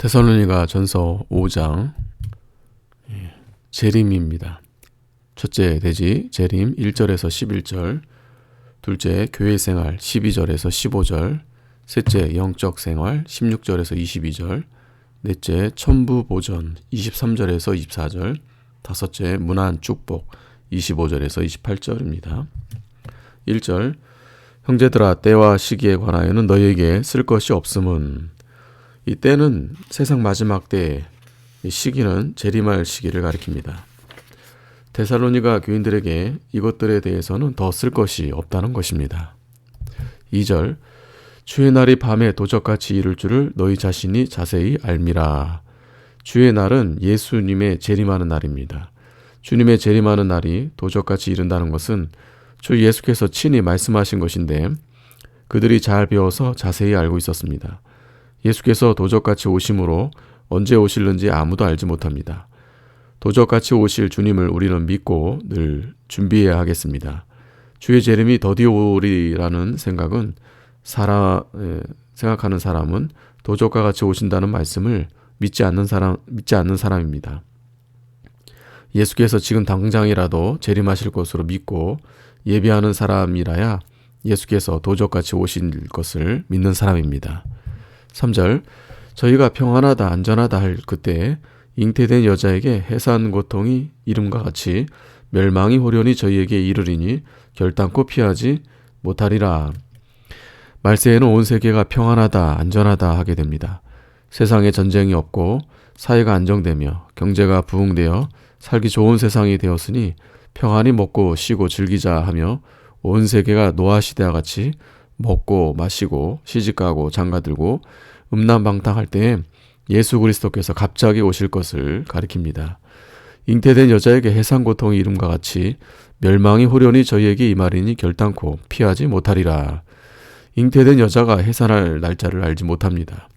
데살로니가 전서 5장 재림입니다. 첫째 대지 재림 1절에서 11절, 둘째 교회생활 12절에서 15절, 셋째 영적 생활 16절에서 22절, 넷째 천부보전 23절에서 24절, 다섯째 문안 축복 25절에서 28절입니다. 1절 형제들아, 때와 시기에 관하여는 너희에게 쓸 것이 없음은, 이 때는 세상 마지막 때의 시기는 재림할 시기를 가리킵니다. 데살로니가 교인들에게 이것들에 대해서는 더 쓸 것이 없다는 것입니다. 2절 주의 날이 밤에 도적같이 이를 줄을 너희 자신이 자세히 알미라. 주의 날은 예수님의 재림하는 날입니다. 주님의 재림하는 날이 도적같이 이른다는 것은 주 예수께서 친히 말씀하신 것인데 그들이 잘 배워서 자세히 알고 있었습니다. 예수께서 도적같이 오심으로 언제 오실는지 아무도 알지 못합니다. 도적같이 오실 주님을 우리는 믿고 늘 준비해야 하겠습니다. 주의 재림이 더디 오리라는 생각하는 사람은 도적과 같이 오신다는 말씀을 믿지 않는 사람입니다. 예수께서 지금 당장이라도 재림하실 것으로 믿고 예비하는 사람이라야 예수께서 도적같이 오실 것을 믿는 사람입니다. 3절 저희가 평안하다 안전하다 할 그때 잉태된 여자에게 해산 고통이 이름과 같이 멸망이 호련히 저희에게 이르리니 결단코 피하지 못하리라. 말세에는 온 세계가 평안하다 안전하다 하게 됩니다. 세상에 전쟁이 없고 사회가 안정되며 경제가 부흥되어 살기 좋은 세상이 되었으니 평안히 먹고 쉬고 즐기자 하며 온 세계가 노아시대와 같이 먹고 마시고 시집가고 장가들고 음란방탕할 때에 예수 그리스도께서 갑자기 오실 것을 가리킵니다. 잉태된 여자에게 해산 고통의 이름과 같이 멸망이 호련히 저희에게 임하리니 결단코 피하지 못하리라. 잉태된 여자가 해산할 날짜를 알지 못합니다.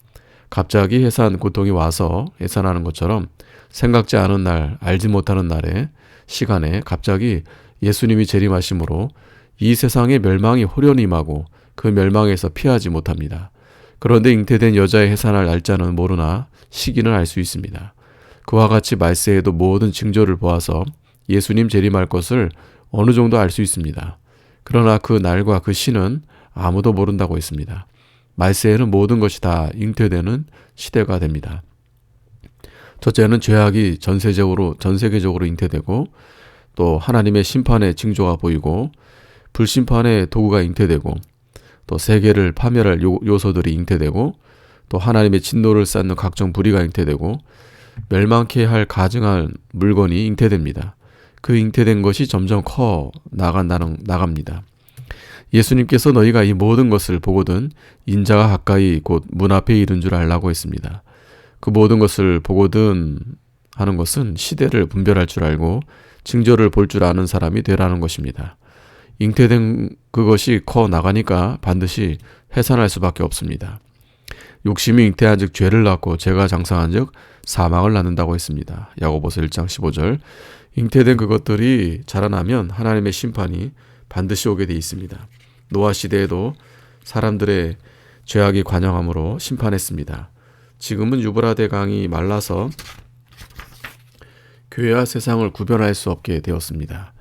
갑자기 해산 고통이 와서 해산하는 것처럼 생각지 않은 날, 알지 못하는 날에 시간에 갑자기 예수님이 재림하심으로 이 세상에 멸망이 호련히 임하고 그 멸망에서 피하지 못합니다. 그런데 잉태된 여자의 해산할 날짜는 모르나 시기는 알 수 있습니다. 그와 같이 말세에도 모든 징조를 보아서 예수님 재림할 것을 어느 정도 알 수 있습니다. 그러나 그 날과 그 시는 아무도 모른다고 했습니다. 말세에는 모든 것이 다 잉태되는 시대가 됩니다. 첫째는 죄악이 전 세계적으로 잉태되고, 또 하나님의 심판의 징조가 보이고, 불심판의 도구가 잉태되고, 또 세계를 파멸할 요소들이 잉태되고, 또 하나님의 진노를 쌓는 각종 불의가 잉태되고, 멸망케 할 가증한 물건이 잉태됩니다. 그 잉태된 것이 점점 커 나갑니다. 예수님께서 너희가 이 모든 것을 보거든 인자가 가까이 곧 문 앞에 이른 줄 알라고 했습니다. 그 모든 것을 보거든 하는 것은 시대를 분별할 줄 알고 징조를 볼 줄 아는 사람이 되라는 것입니다. 잉태된 그것이 커 나가니까 반드시 해산할 수밖에 없습니다. 욕심이 잉태한 즉 죄를 낳고 죄가 장성한 즉 사망을 낳는다고 했습니다. 야고보서 1장 15절. 잉태된 그것들이 자라나면 하나님의 심판이 반드시 오게 되어 있습니다. 노아 시대에도 사람들의 죄악이 관영함으로 심판했습니다. 지금은 유브라데 강이 말라서 교회와 세상을 구별할 수 없게 되었습니다.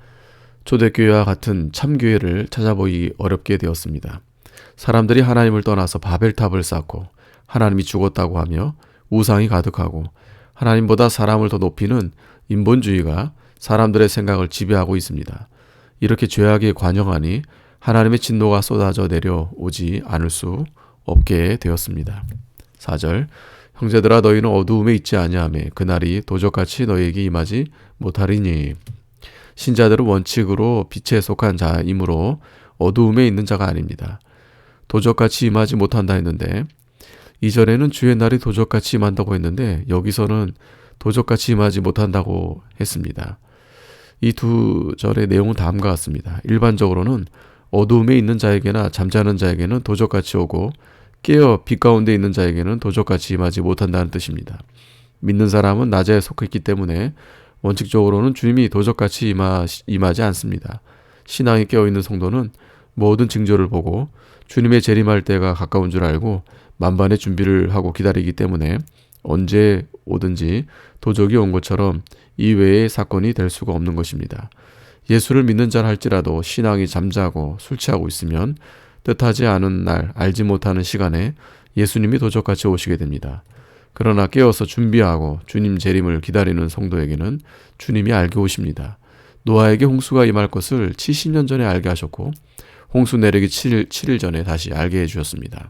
초대교회와 같은 참교회를 찾아보기 어렵게 되었습니다. 사람들이 하나님을 떠나서 바벨탑을 쌓고 하나님이 죽었다고 하며 우상이 가득하고 하나님보다 사람을 더 높이는 인본주의가 사람들의 생각을 지배하고 있습니다. 이렇게 죄악이 관영하니 하나님의 진노가 쏟아져 내려오지 않을 수 없게 되었습니다. 4절 형제들아, 너희는 어두움에 있지 아니하매 그날이 도적같이 너희에게 임하지 못하리니. 신자들은 원칙으로 빛에 속한 자이므로 어두움에 있는 자가 아닙니다. 도적같이 임하지 못한다 했는데, 이전에는 주의 날이 도적같이 임한다고 했는데 여기서는 도적같이 임하지 못한다고 했습니다. 이 두 절의 내용은 다음과 같습니다. 일반적으로는 어두움에 있는 자에게나 잠자는 자에게는 도적같이 오고 깨어 빛 가운데 있는 자에게는 도적같이 임하지 못한다는 뜻입니다. 믿는 사람은 낮에 속했기 때문에 원칙적으로는 주님이 도적같이 임하지 않습니다. 신앙이 깨어있는 성도는 모든 징조를 보고 주님의 재림할 때가 가까운 줄 알고 만반의 준비를 하고 기다리기 때문에 언제 오든지 도적이 온 것처럼 이외의 사건이 될 수가 없는 것입니다. 예수를 믿는 자라 할지라도 신앙이 잠자고 술 취하고 있으면 뜻하지 않은 날, 알지 못하는 시간에 예수님이 도적같이 오시게 됩니다. 그러나 깨어서 준비하고 주님 재림을 기다리는 성도에게는 주님이 알게 오십니다. 노아에게 홍수가 임할 것을 70년 전에 알게 하셨고 홍수 내리기 7일 전에 다시 알게 해주셨습니다.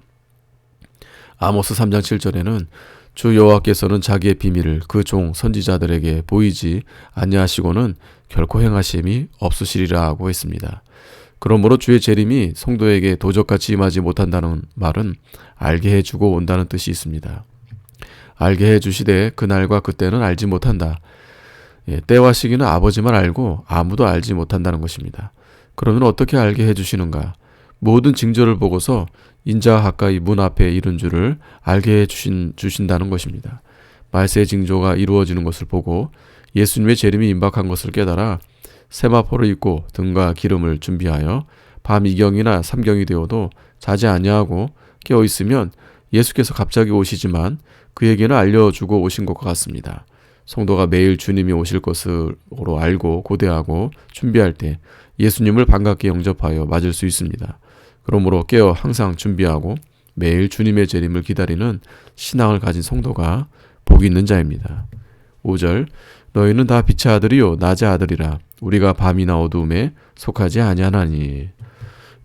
아모스 3장 7절에는 주 여호와께서는 자기의 비밀을 그 종 선지자들에게 보이지 아니하시고는 결코 행하심이 없으시리라 하고 했습니다. 그러므로 주의 재림이 성도에게 도적같이 임하지 못한다는 말은 알게 해주고 온다는 뜻이 있습니다. 알게 해주시되 그날과 그때는 알지 못한다. 때와 시기는 아버지만 알고 아무도 알지 못한다는 것입니다. 그러면 어떻게 알게 해주시는가? 모든 징조를 보고서 인자가 가까이 문 앞에 이른 줄을 알게 해주신다는 것입니다. 말세의 징조가 이루어지는 것을 보고 예수님의 재림이 임박한 것을 깨달아 세마포를 입고 등과 기름을 준비하여 밤 2경이나 3경이 되어도 자지 아니하고 깨어있으면 예수께서 갑자기 오시지만 그에게는 알려주고 오신 것과 같습니다. 성도가 매일 주님이 오실 것으로 알고 고대하고 준비할 때 예수님을 반갑게 영접하여 맞을 수 있습니다. 그러므로 깨어 항상 준비하고 매일 주님의 재림을 기다리는 신앙을 가진 성도가 복이 있는 자입니다. 5절 너희는 다 빛의 아들이요 낮의 아들이라 우리가 밤이나 어두움에 속하지 아니하나니.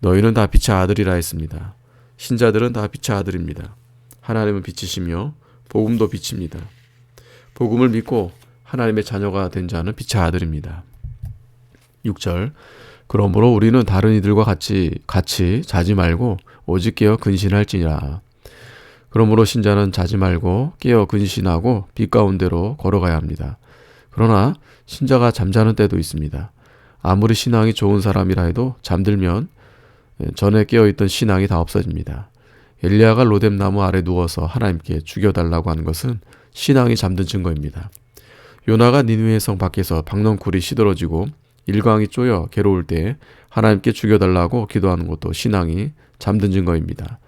너희는 다 빛의 아들이라 했습니다. 신자들은 다 빛의 아들입니다. 하나님은 빛이시며 복음도 빛입니다. 복음을 믿고 하나님의 자녀가 된 자는 빛의 아들입니다. 6절 그러므로 우리는 다른 이들과 같이 자지 말고 오직 깨어 근신할지니라. 그러므로 신자는 자지 말고 깨어 근신하고 빛 가운데로 걸어가야 합니다. 그러나 신자가 잠자는 때도 있습니다. 아무리 신앙이 좋은 사람이라 해도 잠들면 전에 깨어있던 신앙이 다 없어집니다. 엘리야가 로뎀나무 아래 누워서 하나님께 죽여달라고 하는 것은 신앙이 잠든 증거입니다. 요나가 니느웨 성 밖에서 박넝쿨이 시들어지고 일광이 쪼여 괴로울 때 하나님께 죽여달라고 기도하는 것도 신앙이 잠든 증거입니다.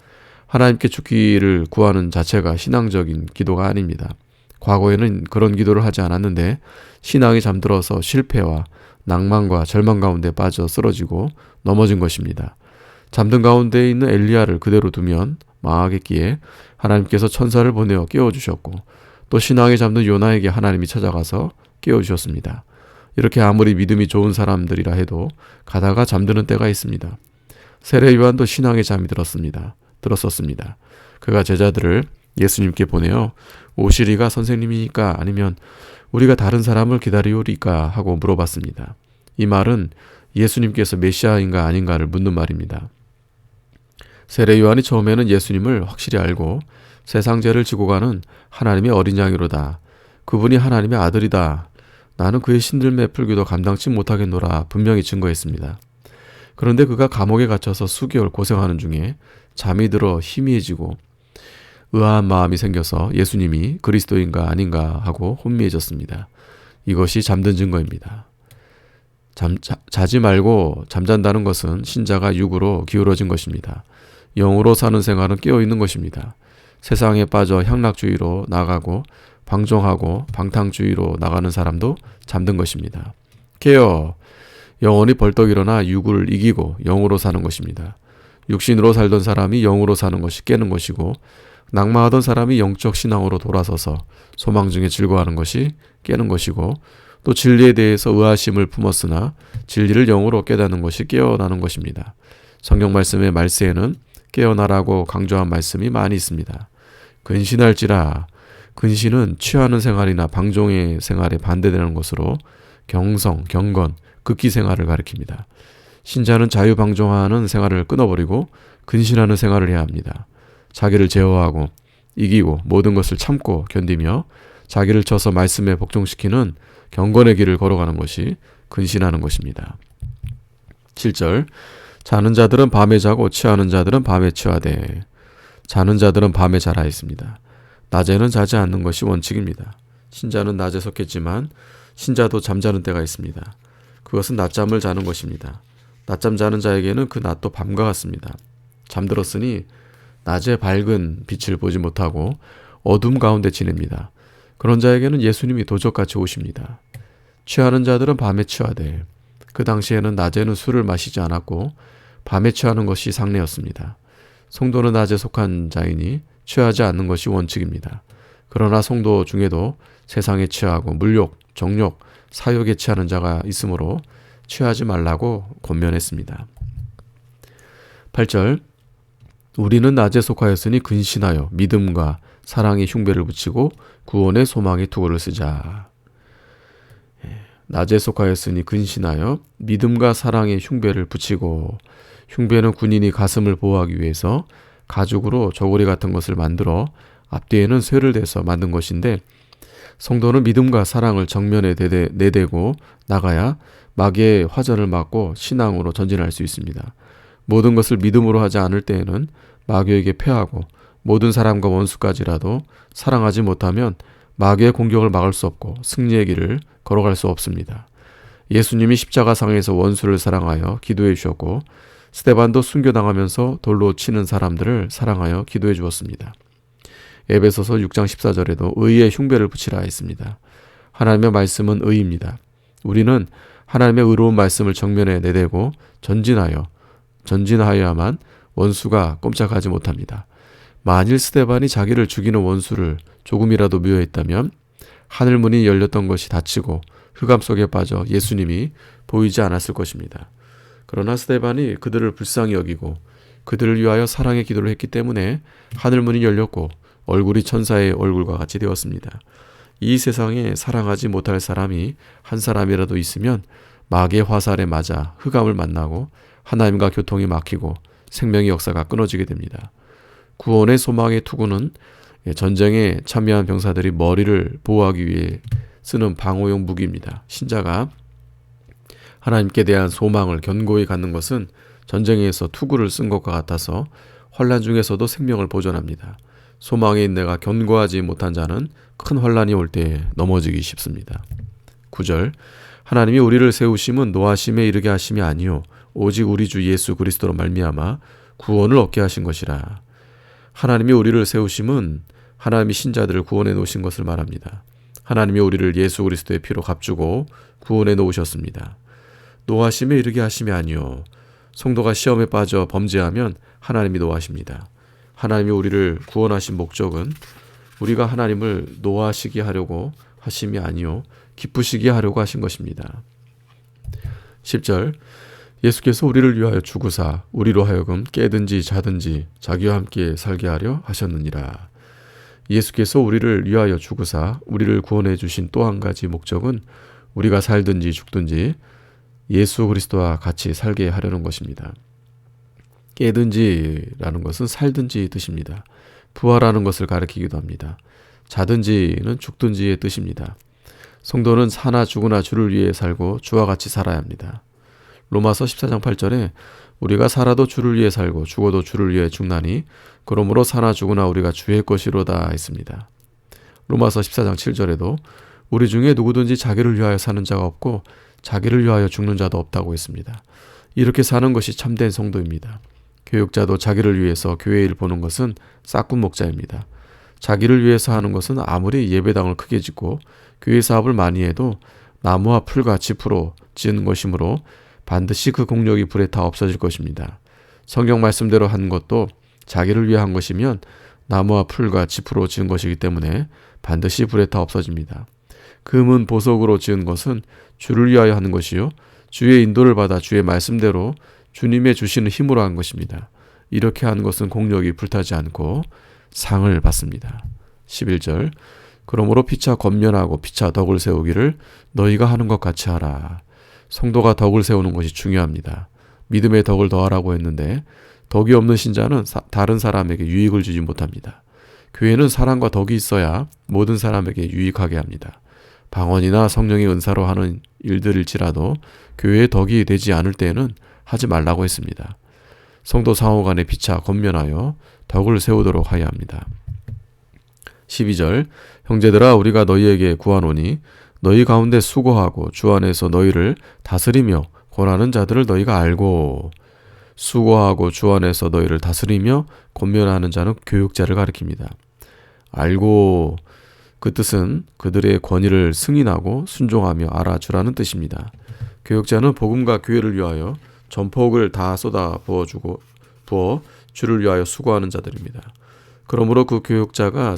하나님께 죽기를 구하는 자체가 신앙적인 기도가 아닙니다. 과거에는 그런 기도를 하지 않았는데 신앙이 잠들어서 실패와 낭만과 절망 가운데 빠져 쓰러지고 넘어진 것입니다. 잠든 가운데 있는 엘리야를 그대로 두면 망하겠기에 하나님께서 천사를 보내어 깨워주셨고 또 신앙이 잠든 요나에게 하나님이 찾아가서 깨워주셨습니다. 이렇게 아무리 믿음이 좋은 사람들이라 해도 가다가 잠드는 때가 있습니다. 세례 요한도 신앙에 잠이 들었었습니다. 그가 제자들을 예수님께 보내어 오시리가 선생님이니까 아니면 우리가 다른 사람을 기다리오리까 하고 물어봤습니다. 이 말은 예수님께서 메시아인가 아닌가를 묻는 말입니다. 세례 요한이 처음에는 예수님을 확실히 알고 세상 죄를 지고 가는 하나님의 어린 양이로다. 그분이 하나님의 아들이다. 나는 그의 신들매 풀기도 감당치 못하겠노라 분명히 증거했습니다. 그런데 그가 감옥에 갇혀서 수개월 고생하는 중에 잠이 들어 희미해지고 의아한 마음이 생겨서 예수님이 그리스도인가 아닌가 하고 혼미해졌습니다. 이것이 잠든 증거입니다. 자지 말고 잠잔다는 것은 신자가 육으로 기울어진 것입니다. 영으로 사는 생활은 깨어있는 것입니다. 세상에 빠져 향락주의로 나가고 방종하고 방탕주의로 나가는 사람도 잠든 것입니다. 깨어 영혼이 벌떡 일어나 육을 이기고 영으로 사는 것입니다. 육신으로 살던 사람이 영으로 사는 것이 깨는 것이고 낙마하던 사람이 영적 신앙으로 돌아서서 소망 중에 즐거워하는 것이 깨는 것이고 또 진리에 대해서 의아심을 품었으나 진리를 영으로 깨닫는 것이 깨어나는 것입니다. 성경 말씀의 말세에는 깨어나라고 강조한 말씀이 많이 있습니다. 근신할지라. 근신은 취하는 생활이나 방종의 생활에 반대되는 것으로 경성, 경건, 극기 생활을 가리킵니다. 신자는 자유방종하는 생활을 끊어버리고 근신하는 생활을 해야 합니다. 자기를 제어하고 이기고 모든 것을 참고 견디며 자기를 쳐서 말씀에 복종시키는 경건의 길을 걸어가는 것이 근신하는 것입니다. 7절 자는 자들은 밤에 자고 취하는 자들은 밤에 취하되. 자는 자들은 밤에 자라 있습니다. 낮에는 자지 않는 것이 원칙입니다. 신자는 낮에 섰겠지만 신자도 잠자는 때가 있습니다. 그것은 낮잠을 자는 것입니다. 낮잠 자는 자에게는 그 낮도 밤과 같습니다. 잠들었으니 낮에 밝은 빛을 보지 못하고 어둠 가운데 지냅니다. 그런 자에게는 예수님이 도적같이 오십니다. 취하는 자들은 밤에 취하되 그 당시에는 낮에는 술을 마시지 않았고 밤에 취하는 것이 상례였습니다. 성도는 낮에 속한 자이니 취하지 않는 것이 원칙입니다. 그러나 성도 중에도 세상에 취하고 물욕, 정욕, 사욕에 취하는 자가 있으므로 취하지 말라고 권면했습니다. 8절 우리는 낮에 속하였으니 근신하여 믿음과 사랑의 흉배를 붙이고 구원의 소망의 투구를 쓰자. 낮에 속하였으니 근신하여 믿음과 사랑의 흉배를 붙이고, 흉배는 군인이 가슴을 보호하기 위해서 가죽으로 저고리 같은 것을 만들어 앞뒤에는 쇠를 대서 만든 것인데, 성도는 믿음과 사랑을 정면에 내대고 나가야 마귀의 화전을 막고 신앙으로 전진할 수 있습니다. 모든 것을 믿음으로 하지 않을 때에는 마귀에게 패하고 모든 사람과 원수까지라도 사랑하지 못하면 마귀의 공격을 막을 수 없고 승리의 길을 걸어갈 수 없습니다. 예수님이 십자가상에서 원수를 사랑하여 기도해 주셨고, 스데반도 순교당하면서 돌로 치는 사람들을 사랑하여 기도해 주었습니다. 에베소서 6장 14절에도 의의 흉배를 붙이라 했습니다. 하나님의 말씀은 의입니다. 우리는 하나님의 의로운 말씀을 정면에 내대고 전진하여야만 원수가 꼼짝하지 못합니다. 만일 스데반이 자기를 죽이는 원수를 조금이라도 미워했다면 하늘문이 열렸던 것이 닫히고 흑암 속에 빠져 예수님이 보이지 않았을 것입니다. 그러나 스데반이 그들을 불쌍히 여기고 그들을 위하여 사랑의 기도를 했기 때문에 하늘문이 열렸고 얼굴이 천사의 얼굴과 같이 되었습니다. 이 세상에 사랑하지 못할 사람이 한 사람이라도 있으면 마귀의 화살에 맞아 흑암을 만나고 하나님과 교통이 막히고 생명의 역사가 끊어지게 됩니다. 구원의 소망의 투구는 전쟁에 참여한 병사들이 머리를 보호하기 위해 쓰는 방어용 무기입니다. 신자가 하나님께 대한 소망을 견고히 갖는 것은 전쟁에서 투구를 쓴 것과 같아서 환난 중에서도 생명을 보존합니다. 소망의 인내가 견고하지 못한 자는 큰 환난이 올 때 넘어지기 쉽습니다. 9절 하나님이 우리를 세우심은 노하심에 이르게 하심이 아니요 오직 우리 주 예수 그리스도로 말미암아 구원을 얻게 하신 것이라. 하나님이 우리를 세우심은 하나님이 신자들을 구원해 놓으신 것을 말합니다. 하나님이 우리를 예수 그리스도의 피로 값주고 구원해 놓으셨습니다. 노하심에 이르게 하심이 아니요 성도가 시험에 빠져 범죄하면 하나님이 노하십니다. 하나님이 우리를 구원하신 목적은 우리가 하나님을 노하시게 하려고 하심이 아니요 기쁘시게 하려고 하신 것입니다. 10절 예수께서 우리를 위하여 죽으사 우리로 하여금 깨든지 자든지 자기와 함께 살게 하려 하셨느니라. 예수께서 우리를 위하여 죽으사 우리를 구원해 주신 또 한 가지 목적은 우리가 살든지 죽든지 예수 그리스도와 같이 살게 하려는 것입니다. 깨든지라는 것은 살든지 뜻입니다. 부활하는 것을 가리키기도 합니다. 자든지는 죽든지의 뜻입니다. 성도는 사나 죽으나 주를 위해 살고 주와 같이 살아야 합니다. 로마서 14장 8절에 우리가 살아도 주를 위해 살고 죽어도 주를 위해 죽나니 그러므로 사나 죽으나 우리가 주의 것이로다 했습니다. 로마서 14장 7절에도 우리 중에 누구든지 자기를 위하여 사는 자가 없고 자기를 위하여 죽는 자도 없다고 했습니다. 이렇게 사는 것이 참된 성도입니다. 교육자도 자기를 위해서 교회 일 보는 것은 싹군 목자입니다. 자기를 위해서 하는 것은 아무리 예배당을 크게 짓고 교회 사업을 많이 해도 나무와 풀과 짚으로 지은 것이므로 반드시 그 공력이 불에 타 없어질 것입니다. 성경 말씀대로 한 것도 자기를 위해 한 것이면 나무와 풀과 짚으로 지은 것이기 때문에 반드시 불에 타 없어집니다. 금은 보석으로 지은 것은 주를 위하여 하는 것이요 주의 인도를 받아 주의 말씀대로 주님의 주시는 힘으로 한 것입니다. 이렇게 한 것은 공력이 불타지 않고 상을 받습니다. 11절 그러므로 피차 권면하고 피차 덕을 세우기를 너희가 하는 것 같이 하라. 성도가 덕을 세우는 것이 중요합니다. 믿음의 덕을 더하라고 했는데 덕이 없는 신자는 다른 사람에게 유익을 주지 못합니다. 교회는 사랑과 덕이 있어야 모든 사람에게 유익하게 합니다. 방언이나 성령의 은사로 하는 일들일지라도 교회의 덕이 되지 않을 때에는 하지 말라고 했습니다. 성도 상호 간에 피차 권면하여 덕을 세우도록 하여야 합니다. 12절 형제들아 우리가 너희에게 구하노니 너희 가운데 수고하고 주 안에서 너희를 다스리며 권하는 자들을 너희가 알고. 수고하고 주 안에서 너희를 다스리며 권면하는 자는 교육자를 가리킵니다. 알고 그 뜻은 그들의 권위를 승인하고 순종하며 알아주라는 뜻입니다. 교역자는 복음과 교회를 위하여 전폭을 다 쏟아 부어 주를 위하여 수고하는 자들입니다. 그러므로 그 교역자가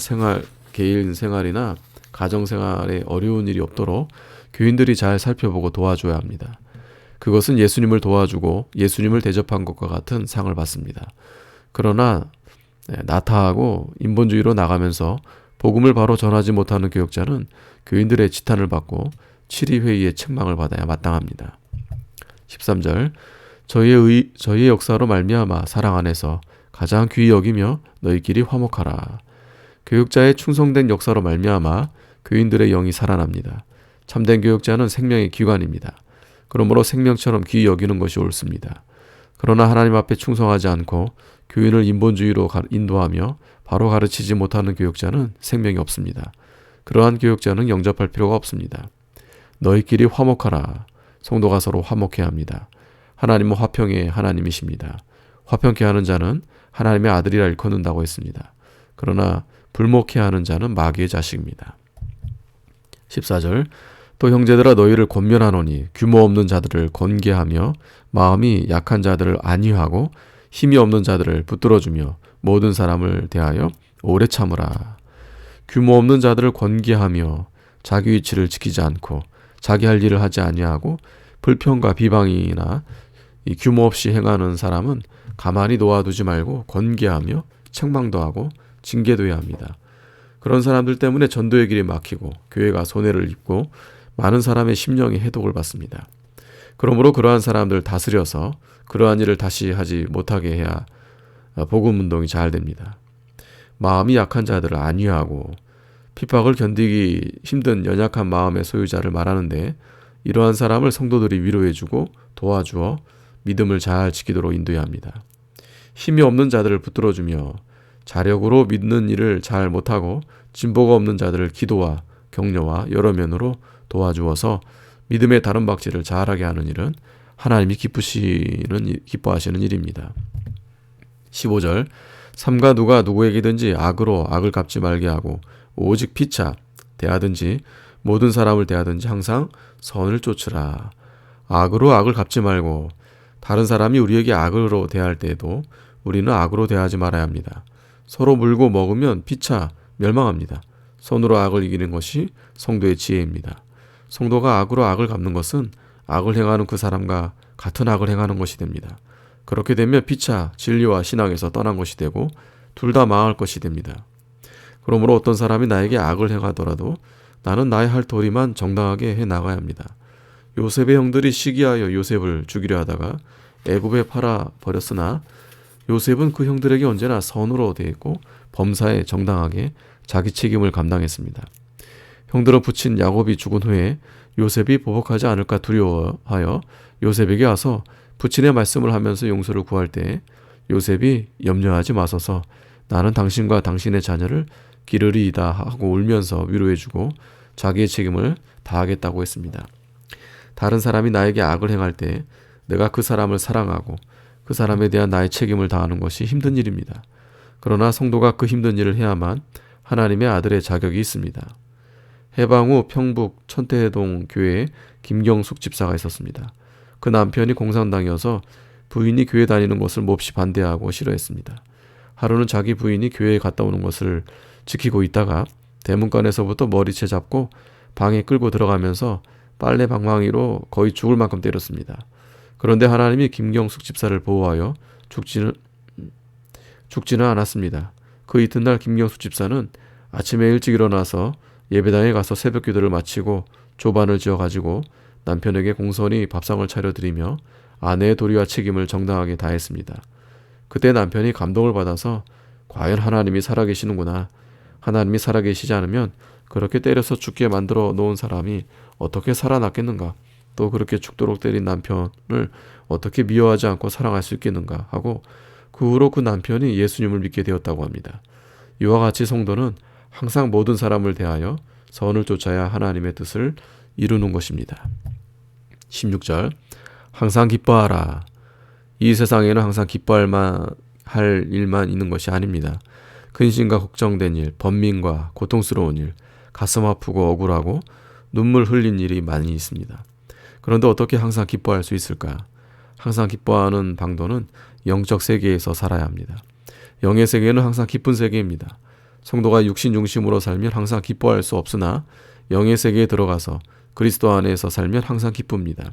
개인 생활이나 가정 생활에 어려운 일이 없도록 교인들이 잘 살펴보고 도와줘야 합니다. 그것은 예수님을 도와주고 예수님을 대접한 것과 같은 상을 받습니다. 그러나 나타하고 인본주의로 나가면서 복음을 바로 전하지 못하는 교역자는 교인들의 지탄을 받고 치리회의의 책망을 받아야 마땅합니다. 13절 저희의 역사로 말미암아 사랑 안에서 가장 귀히 여기며 너희끼리 화목하라. 교역자의 충성된 역사로 말미암아 교인들의 영이 살아납니다. 참된 교역자는 생명의 기관입니다. 그러므로 생명처럼 귀히 여기는 것이 옳습니다. 그러나 하나님 앞에 충성하지 않고 교인을 인본주의로 인도하며 바로 가르치지 못하는 교역자는 생명이 없습니다. 그러한 교역자는 영접할 필요가 없습니다. 너희끼리 화목하라. 성도가 서로 화목해야 합니다. 하나님은 화평의 하나님이십니다. 화평케 하는 자는 하나님의 아들이라 일컫는다고 했습니다. 그러나 불목케 하는 자는 마귀의 자식입니다. 14절 또 형제들아 너희를 권면하노니 규모 없는 자들을 권계하며 마음이 약한 자들을 안위하고 힘이 없는 자들을 붙들어주며 모든 사람을 대하여 오래 참으라. 규모 없는 자들을 권계하며 자기 위치를 지키지 않고 자기 할 일을 하지 아니하고 불평과 비방이나 이 규모 없이 행하는 사람은 가만히 놓아두지 말고 권계하며 책망도 하고 징계도 해야 합니다. 그런 사람들 때문에 전도의 길이 막히고 교회가 손해를 입고 많은 사람의 심령이 해독을 받습니다. 그러므로 그러한 사람들 다스려서 그러한 일을 다시 하지 못하게 해야 복음 운동이 잘 됩니다. 마음이 약한 자들을 안위하고 핍박을 견디기 힘든 연약한 마음의 소유자를 말하는데 이러한 사람을 성도들이 위로해주고 도와주어 믿음을 잘 지키도록 인도해야 합니다. 힘이 없는 자들을 붙들어주며 자력으로 믿는 일을 잘 못하고 진보가 없는 자들을 기도와 격려와 여러 면으로 도와주어서 믿음의 다른 박질을 잘하게 하는 일은 하나님이 기뻐하시는 일입니다. 15절 삼가 누가 누구에게든지 악으로 악을 갚지 말게 하고 오직 피차 대하든지 모든 사람을 대하든지 항상 선을 쫓으라. 악으로 악을 갚지 말고 다른 사람이 우리에게 악으로 대할 때에도 우리는 악으로 대하지 말아야 합니다. 서로 물고 먹으면 피차 멸망합니다. 손으로 악을 이기는 것이 성도의 지혜입니다. 성도가 악으로 악을 갚는 것은 악을 행하는 그 사람과 같은 악을 행하는 것이 됩니다. 그렇게 되면 피차 진리와 신앙에서 떠난 것이 되고 둘 다 망할 것이 됩니다. 그러므로 어떤 사람이 나에게 악을 행하더라도 나는 나의 할 도리만 정당하게 해나가야 합니다. 요셉의 형들이 시기하여 요셉을 죽이려 하다가 애굽에 팔아 버렸으나 요셉은 그 형들에게 언제나 선으로 대했고 범사에 정당하게 자기 책임을 감당했습니다. 형들은 붙인 야곱이 죽은 후에 요셉이 보복하지 않을까 두려워하여 요셉에게 와서 부친의 말씀을 하면서 용서를 구할 때 요셉이 염려하지 마소서 나는 당신과 당신의 자녀를 기르리이다 하고 울면서 위로해주고 자기의 책임을 다하겠다고 했습니다. 다른 사람이 나에게 악을 행할 때 내가 그 사람을 사랑하고 그 사람에 대한 나의 책임을 다하는 것이 힘든 일입니다. 그러나 성도가 그 힘든 일을 해야만 하나님의 아들의 자격이 있습니다. 해방 후 평북 천태동 교회에 김경숙 집사가 있었습니다. 그 남편이 공산당이어서 부인이 교회 다니는 것을 몹시 반대하고 싫어했습니다. 하루는 자기 부인이 교회에 갔다 오는 것을 지키고 있다가 대문간에서부터 머리채 잡고 방에 끌고 들어가면서 빨래 방망이로 거의 죽을 만큼 때렸습니다. 그런데 하나님이 김경숙 집사를 보호하여 죽지는 않았습니다. 그 이튿날 김경숙 집사는 아침에 일찍 일어나서 예배당에 가서 새벽 기도를 마치고 조반을 지어가지고 남편에게 공손히 밥상을 차려드리며 아내의 도리와 책임을 정당하게 다했습니다. 그때 남편이 감동을 받아서 과연 하나님이 살아계시는구나. 하나님이 살아계시지 않으면 그렇게 때려서 죽게 만들어 놓은 사람이 어떻게 살아났겠는가. 또 그렇게 죽도록 때린 남편을 어떻게 미워하지 않고 사랑할 수 있겠는가 하고 그 후로 그 남편이 예수님을 믿게 되었다고 합니다. 이와 같이 성도는 항상 모든 사람을 대하여 선을 쫓아야 하나님의 뜻을 이루는 것입니다. 16절 항상 기뻐하라. 이 세상에는 항상 기뻐할 일만 있는 것이 아닙니다. 근심과 걱정된 일, 번민과 고통스러운 일, 가슴 아프고 억울하고 눈물 흘린 일이 많이 있습니다. 그런데 어떻게 항상 기뻐할 수 있을까? 항상 기뻐하는 방도는 영적 세계에서 살아야 합니다. 영의 세계는 항상 기쁜 세계입니다. 성도가 육신 중심으로 살면 항상 기뻐할 수 없으나 영의 세계에 들어가서 그리스도 안에서 살면 항상 기쁩니다.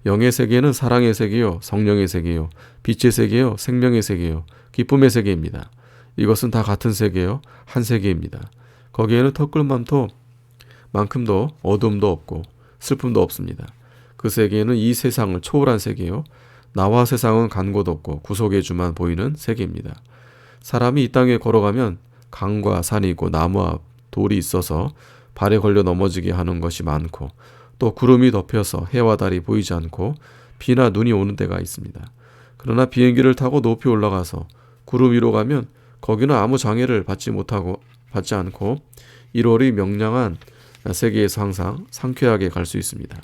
영의 세계는 사랑의 세계요, 성령의 세계요, 빛의 세계요, 생명의 세계요, 기쁨의 세계입니다. 이것은 다 같은 세계요, 한 세계입니다. 거기에는 턱걸만큼도 어둠도 없고 슬픔도 없습니다. 그 세계는 이 세상을 초월한 세계요, 나와 세상은 간 곳 없고 구속의 주만 보이는 세계입니다. 사람이 이 땅에 걸어가면 강과 산이 있고 나무와 돌이 있어서 발에 걸려 넘어지게 하는 것이 많고 또 구름이 덮여서 해와 달이 보이지 않고 비나 눈이 오는 때가 있습니다. 그러나 비행기를 타고 높이 올라가서 구름 위로 가면 거기는 아무 장애를 받지 않고 1월이 명량한 세계에서 항상 상쾌하게 갈 수 있습니다.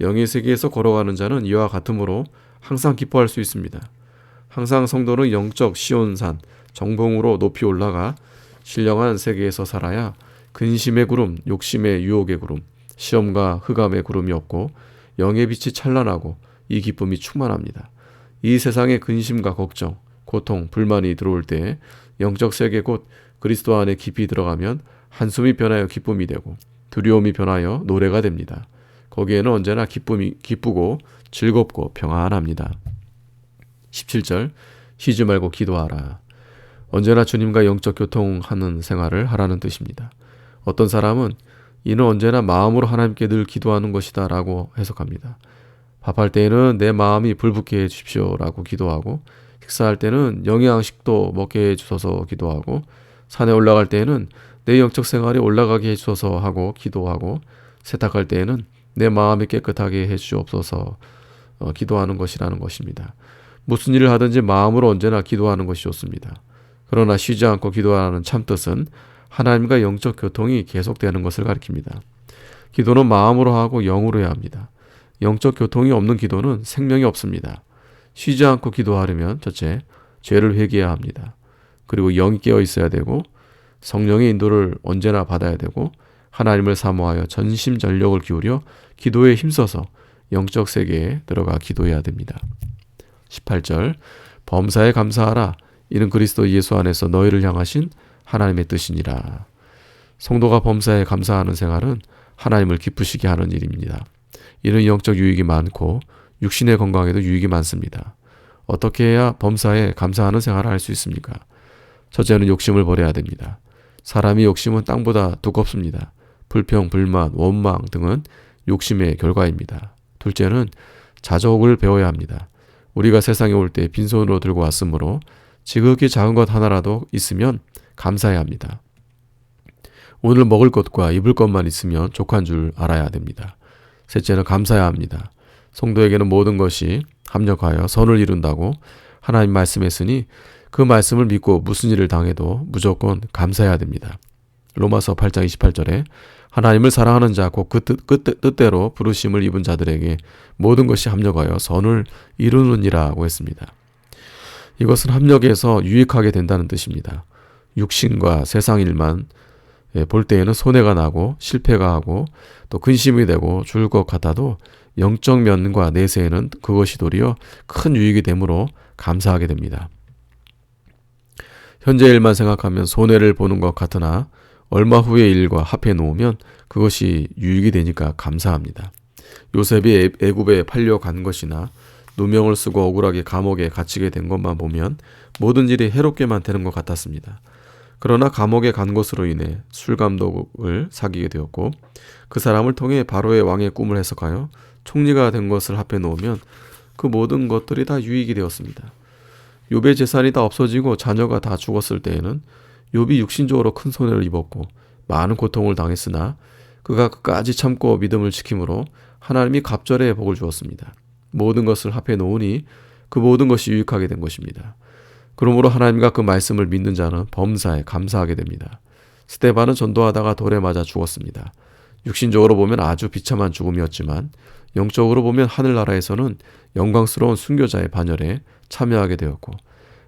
영의 세계에서 걸어가는 자는 이와 같으므로 항상 기뻐할 수 있습니다. 항상 성도는 영적 시온산 정봉으로 높이 올라가 신령한 세계에서 살아야 근심의 구름, 욕심의 유혹의 구름, 시험과 흑암의 구름이 없고 영의 빛이 찬란하고 이 기쁨이 충만합니다. 이 세상의 근심과 걱정, 고통, 불만이 들어올 때 영적 세계 곧 그리스도 안에 깊이 들어가면 한숨이 변하여 기쁨이 되고 두려움이 변하여 노래가 됩니다. 거기에는 언제나 기쁘고 즐겁고 평안합니다. 17절 쉬지 말고 기도하라. 언제나 주님과 영적 교통하는 생활을 하라는 뜻입니다. 어떤 사람은 이는 언제나 마음으로 하나님께 늘 기도하는 것이다 라고 해석합니다. 밥할 때에는 내 마음이 불붙게 해주십시오 라고 기도하고, 식사할 때는 영양식도 먹게 해주셔서 기도하고, 산에 올라갈 때에는 내 영적 생활이 올라가게 해주셔서 하고 기도하고, 세탁할 때에는 내 마음이 깨끗하게 해주옵소서 기도하는 것이라는 것입니다. 무슨 일을 하든지 마음으로 언제나 기도하는 것이 좋습니다. 그러나 쉬지 않고 기도하는 참뜻은 하나님과 영적 교통이 계속되는 것을 가리킵니다. 기도는 마음으로 하고 영으로 해야 합니다. 영적 교통이 없는 기도는 생명이 없습니다. 쉬지 않고 기도하려면 첫째, 죄를 회개해야 합니다. 그리고 영이 깨어 있어야 되고 성령의 인도를 언제나 받아야 되고 하나님을 사모하여 전심전력을 기울여 기도에 힘써서 영적 세계에 들어가 기도해야 됩니다. 18절 범사에 감사하라. 이는 그리스도 예수 안에서 너희를 향하신 하나님의 뜻이니라. 성도가 범사에 감사하는 생활은 하나님을 기쁘시게 하는 일입니다. 이는 영적 유익이 많고 육신의 건강에도 유익이 많습니다. 어떻게 해야 범사에 감사하는 생활을 할 수 있습니까? 첫째는 욕심을 버려야 됩니다. 사람의 욕심은 땅보다 두껍습니다. 불평, 불만, 원망 등은 욕심의 결과입니다. 둘째는 자족을 배워야 합니다. 우리가 세상에 올 때 빈손으로 들고 왔으므로 지극히 작은 것 하나라도 있으면 감사해야 합니다. 오늘 먹을 것과 입을 것만 있으면 족한 줄 알아야 됩니다. 셋째는 감사해야 합니다. 성도에게는 모든 것이 합력하여 선을 이룬다고 하나님 말씀했으니 그 말씀을 믿고 무슨 일을 당해도 무조건 감사해야 됩니다. 로마서 8장 28절에 하나님을 사랑하는 자 곧 그 뜻대로 부르심을 입은 자들에게 모든 것이 합력하여 선을 이루느니라고 했습니다. 이것은 합력해서 유익하게 된다는 뜻입니다. 육신과 세상 일만 볼 때에는 손해가 나고 실패가 하고 또 근심이 되고 죽을 것 같아도 영적 면과 내세에는 그것이 도리어 큰 유익이 되므로 감사하게 됩니다. 현재 일만 생각하면 손해를 보는 것 같으나 얼마 후의 일과 합해 놓으면 그것이 유익이 되니까 감사합니다. 요셉이 애굽에 팔려간 것이나 누명을 쓰고 억울하게 감옥에 갇히게 된 것만 보면 모든 일이 해롭게만 되는 것 같았습니다. 그러나 감옥에 간 것으로 인해 술감독을 사귀게 되었고 그 사람을 통해 바로의 왕의 꿈을 해석하여 총리가 된 것을 합해 놓으면 그 모든 것들이 다 유익이 되었습니다. 욥의 재산이 다 없어지고 자녀가 다 죽었을 때에는 욥이 육신적으로 큰 손해를 입었고 많은 고통을 당했으나 그가 끝까지 참고 믿음을 지킴으로 하나님이 갑절의 복을 주었습니다. 모든 것을 합해 놓으니 그 모든 것이 유익하게 된 것입니다. 그러므로 하나님과 그 말씀을 믿는 자는 범사에 감사하게 됩니다. 스데반은 전도하다가 돌에 맞아 죽었습니다. 육신적으로 보면 아주 비참한 죽음이었지만 영적으로 보면 하늘나라에서는 영광스러운 순교자의 반열에 참여하게 되었고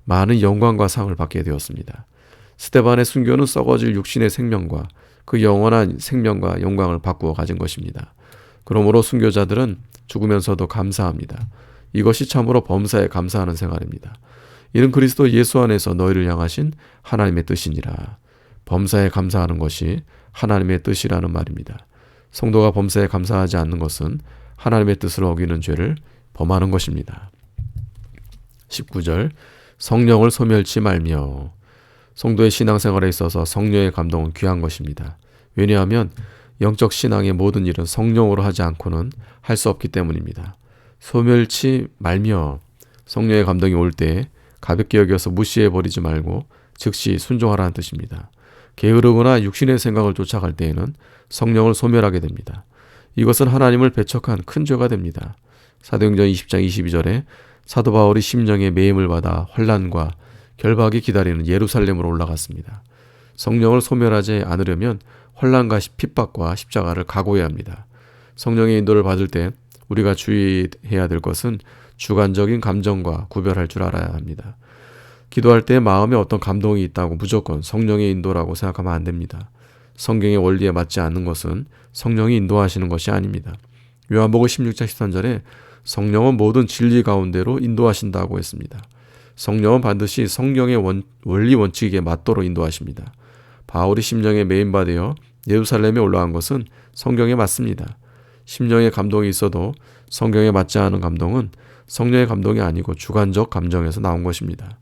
많은 영광과 상을 받게 되었습니다. 스데반의 순교는 썩어질 육신의 생명과 그 영원한 생명과 영광을 바꾸어 가진 것입니다. 그러므로 순교자들은 죽으면서도 감사합니다. 이것이 참으로 범사에 감사하는 생활입니다. 이는 그리스도 예수 안에서 너희를 향하신 하나님의 뜻이니라. 범사에 감사하는 것이 하나님의 뜻이라는 말입니다. 성도가 범사에 감사하지 않는 것은 하나님의 뜻을 어기는 죄를 범하는 것입니다. 19절 성령을 소멸치 말며. 성도의 신앙생활에 있어서 성령의 감동은 귀한 것입니다. 왜냐하면 영적 신앙의 모든 일은 성령으로 하지 않고는 할 수 없기 때문입니다. 소멸치 말며. 성령의 감동이 올 때 가볍게 여겨서 무시해버리지 말고 즉시 순종하라는 뜻입니다. 게으르거나 육신의 생각을 쫓아갈 때에는 성령을 소멸하게 됩니다. 이것은 하나님을 배척한 큰 죄가 됩니다. 사도행전 20장 22절에 사도 바울이 심령의 매임을 받아 환난과 결박이 기다리는 예루살렘으로 올라갔습니다. 성령을 소멸하지 않으려면 환난과 핍박과 십자가를 각오해야 합니다. 성령의 인도를 받을 때 우리가 주의해야 될 것은 주관적인 감정과 구별할 줄 알아야 합니다. 기도할 때 마음에 어떤 감동이 있다고 무조건 성령의 인도라고 생각하면 안 됩니다. 성경의 원리에 맞지 않는 것은 성령이 인도하시는 것이 아닙니다. 요한복음 16장 13절에 성령은 모든 진리 가운데로 인도하신다고 했습니다. 성령은 반드시 성경의 원리 원칙에 맞도록 인도하십니다. 바울이 심령에 매인받아 예루살렘에 올라간 것은 성경에 맞습니다. 심령의 감동이 있어도 성경에 맞지 않은 감동은 성령의 감동이 아니고 주관적 감정에서 나온 것입니다.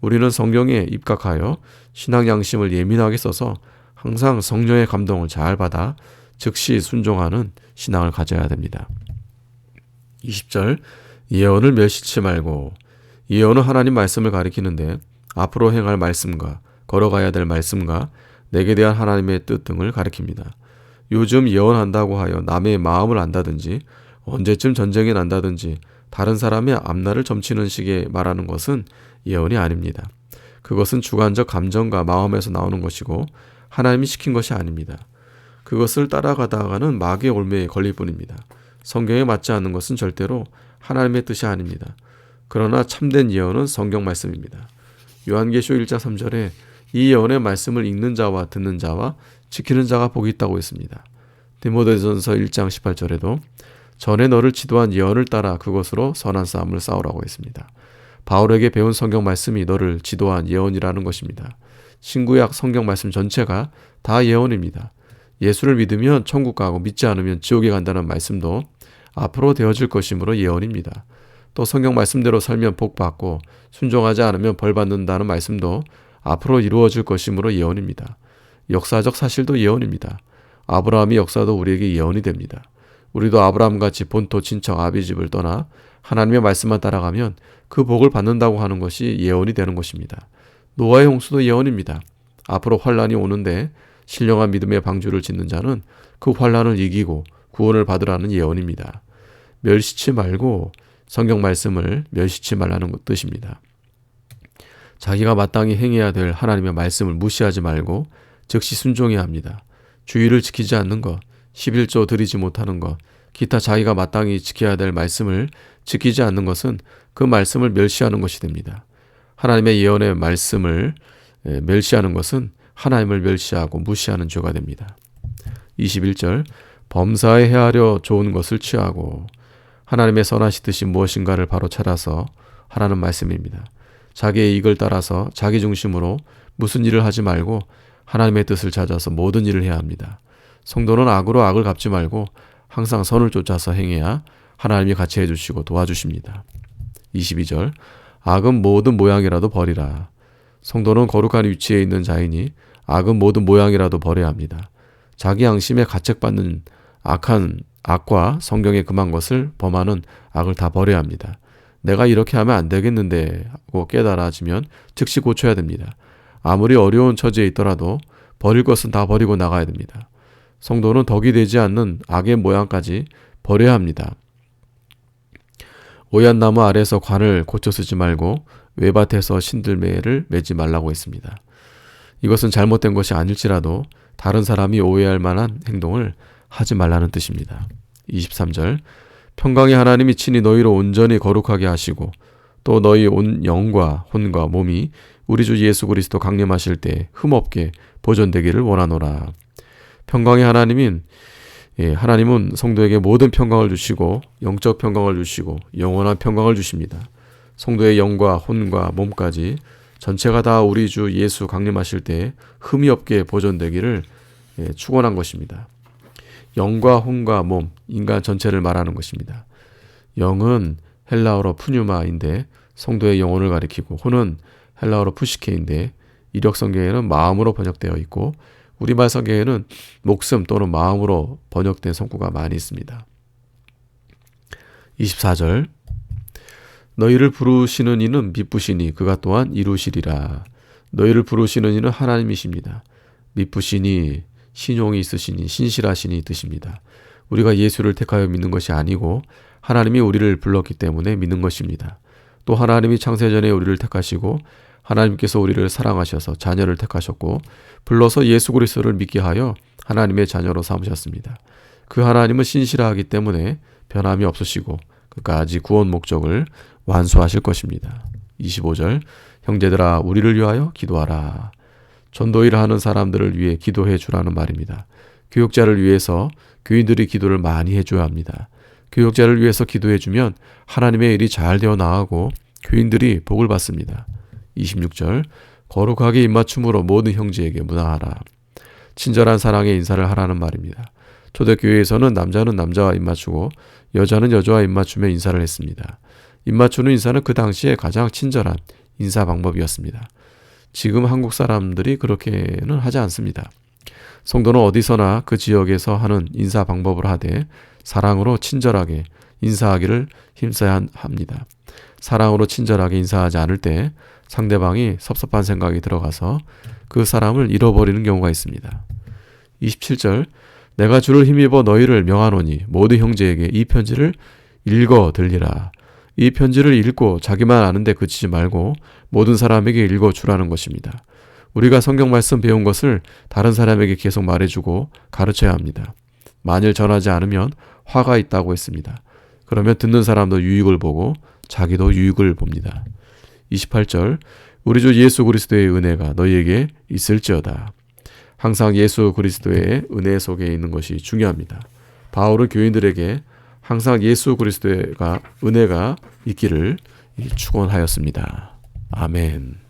우리는 성경에 입각하여 신앙 양심을 예민하게 써서 항상 성령의 감동을 잘 받아 즉시 순종하는 신앙을 가져야 됩니다. 20절 예언을 멸시치 말고. 예언은 하나님 말씀을 가리키는데 앞으로 행할 말씀과 걸어가야 될 말씀과 내게 대한 하나님의 뜻 등을 가리킵니다. 요즘 예언한다고 하여 남의 마음을 안다든지 언제쯤 전쟁이 난다든지 다른 사람의 앞날을 점치는 식의 말하는 것은 예언이 아닙니다. 그것은 주관적 감정과 마음에서 나오는 것이고 하나님이 시킨 것이 아닙니다. 그것을 따라가다가는 마귀의 올매에 걸릴 뿐입니다. 성경에 맞지 않는 것은 절대로 하나님의 뜻이 아닙니다. 그러나 참된 예언은 성경 말씀입니다. 요한계시록 1장 3절에 이 예언의 말씀을 읽는 자와 듣는 자와 지키는 자가 복이 있다고 했습니다. 디모데전서 1장 18절에도 전에 너를 지도한 예언을 따라 그것으로 선한 싸움을 싸우라고 했습니다. 바울에게 배운 성경 말씀이 너를 지도한 예언이라는 것입니다. 신구약 성경 말씀 전체가 다 예언입니다. 예수를 믿으면 천국 가고 믿지 않으면 지옥에 간다는 말씀도 앞으로 되어질 것이므로 예언입니다. 또 성경 말씀대로 살면 복 받고 순종하지 않으면 벌 받는다는 말씀도 앞으로 이루어질 것이므로 예언입니다. 역사적 사실도 예언입니다. 아브라함의 역사도 우리에게 예언이 됩니다. 우리도 아브라함같이 본토 친척 아비 집을 떠나 하나님의 말씀만 따라가면 그 복을 받는다고 하는 것이 예언이 되는 것입니다. 노아의 홍수도 예언입니다. 앞으로 환란이 오는데 신령한 믿음의 방주를 짓는 자는 그 환란을 이기고 구원을 받으라는 예언입니다. 멸시치 말고 성경 말씀을 멸시치 말라는 뜻입니다. 자기가 마땅히 행해야 될 하나님의 말씀을 무시하지 말고 즉시 순종해야 합니다. 주의를 지키지 않는 것, 11조 드리지 못하는 것, 기타 자기가 마땅히 지켜야 될 말씀을 지키지 않는 것은 그 말씀을 멸시하는 것이 됩니다. 하나님의 예언의 말씀을 멸시하는 것은 하나님을 멸시하고 무시하는 죄가 됩니다. 21절 범사에 헤아려 좋은 것을 취하고. 하나님의 선하신 뜻이 무엇인가를 바로 찾아서 하라는 말씀입니다. 자기의 이익을 따라서 자기 중심으로 무슨 일을 하지 말고 하나님의 뜻을 찾아서 모든 일을 해야 합니다. 성도는 악으로 악을 갚지 말고 항상 선을 쫓아서 행해야 하나님이 같이 해주시고 도와주십니다. 22절 악은 모든 모양이라도 버리라. 성도는 거룩한 위치에 있는 자이니 악은 모든 모양이라도 버려야 합니다. 자기 양심에 가책받는 악과 성경에 금한 것을 범하는 악을 다 버려야 합니다. 내가 이렇게 하면 안 되겠는데 하고 깨달아지면 즉시 고쳐야 됩니다. 아무리 어려운 처지에 있더라도 버릴 것은 다 버리고 나가야 됩니다. 성도는 덕이 되지 않는 악의 모양까지 버려야 합니다. 오얏 나무 아래서 관을 고쳐 쓰지 말고 외밭에서 신들매를 매지 말라고 했습니다. 이것은 잘못된 것이 아닐지라도 다른 사람이 오해할 만한 행동을 하지 말라는 뜻입니다. 23절 평강의 하나님이 친히 너희로 온전히 거룩하게 하시고 또 너희 온 영과 혼과 몸이 우리 주 예수 그리스도 강림하실 때 흠없게 보존되기를 원하노라. 평강의 하나님은 성도에게 모든 평강을 주시고 영적 평강을 주시고 영원한 평강을 주십니다. 성도의 영과 혼과 몸까지 전체가 다 우리 주 예수 강림하실 때 흠이 없게 보존되기를 축원한 것입니다. 영과 혼과 몸, 인간 전체를 말하는 것입니다. 영은 헬라어로 푸뉴마인데 성도의 영혼을 가리키고, 혼은 헬라어로 푸시케인데 이력 성경에는 마음으로 번역되어 있고 우리말 성경에는 목숨 또는 마음으로 번역된 성구가 많이 있습니다. 24절, 너희를 부르시는 이는 미쁘시니 그가 또한 이루시리라. 너희를 부르시는 이는 하나님이십니다. 미쁘시니 신용이 있으시니 신실하시니 뜻입니다. 우리가 예수를 택하여 믿는 것이 아니고 하나님이 우리를 불렀기 때문에 믿는 것입니다. 또 하나님이 창세전에 우리를 택하시고 하나님께서 우리를 사랑하셔서 자녀를 택하셨고 불러서 예수 그리스도를 믿게 하여 하나님의 자녀로 삼으셨습니다. 그 하나님은 신실하기 때문에 변함이 없으시고 끝까지 구원 목적을 완수하실 것입니다. 25절, 형제들아 우리를 위하여 기도하라. 전도일을 하는 사람들을 위해 기도해 주라는 말입니다. 교육자를 위해서 교인들이 기도를 많이 해줘야 합니다. 교육자를 위해서 기도해 주면 하나님의 일이 잘 되어 나가고 교인들이 복을 받습니다. 26절, 거룩하게 입맞춤으로 모든 형제에게 문화하라. 친절한 사랑의 인사를 하라는 말입니다. 초대교회에서는 남자는 남자와 입맞추고 여자는 여자와 입맞추며 인사를 했습니다. 입맞추는 인사는 그 당시에 가장 친절한 인사 방법이었습니다. 지금 한국 사람들이 그렇게는 하지 않습니다. 성도는 어디서나 그 지역에서 하는 인사 방법을 하되 사랑으로 친절하게 인사하기를 힘써야 합니다. 사랑으로 친절하게 인사하지 않을 때 상대방이 섭섭한 생각이 들어가서 그 사람을 잃어버리는 경우가 있습니다. 27절, 내가 주를 힘입어 너희를 명하노니 모든 형제에게 이 편지를 읽어 들리라. 이 편지를 읽고 자기만 아는데 그치지 말고 모든 사람에게 읽어 주라는 것입니다. 우리가 성경 말씀 배운 것을 다른 사람에게 계속 말해주고 가르쳐야 합니다. 만일 전하지 않으면 화가 있다고 했습니다. 그러면 듣는 사람도 유익을 보고 자기도 유익을 봅니다. 28절, 우리 주 예수 그리스도의 은혜가 너희에게 있을지어다. 항상 예수 그리스도의 은혜 속에 있는 것이 중요합니다. 바울은 교인들에게 항상 예수 그리스도의 은혜가 있기를 축원하였습니다. 아멘.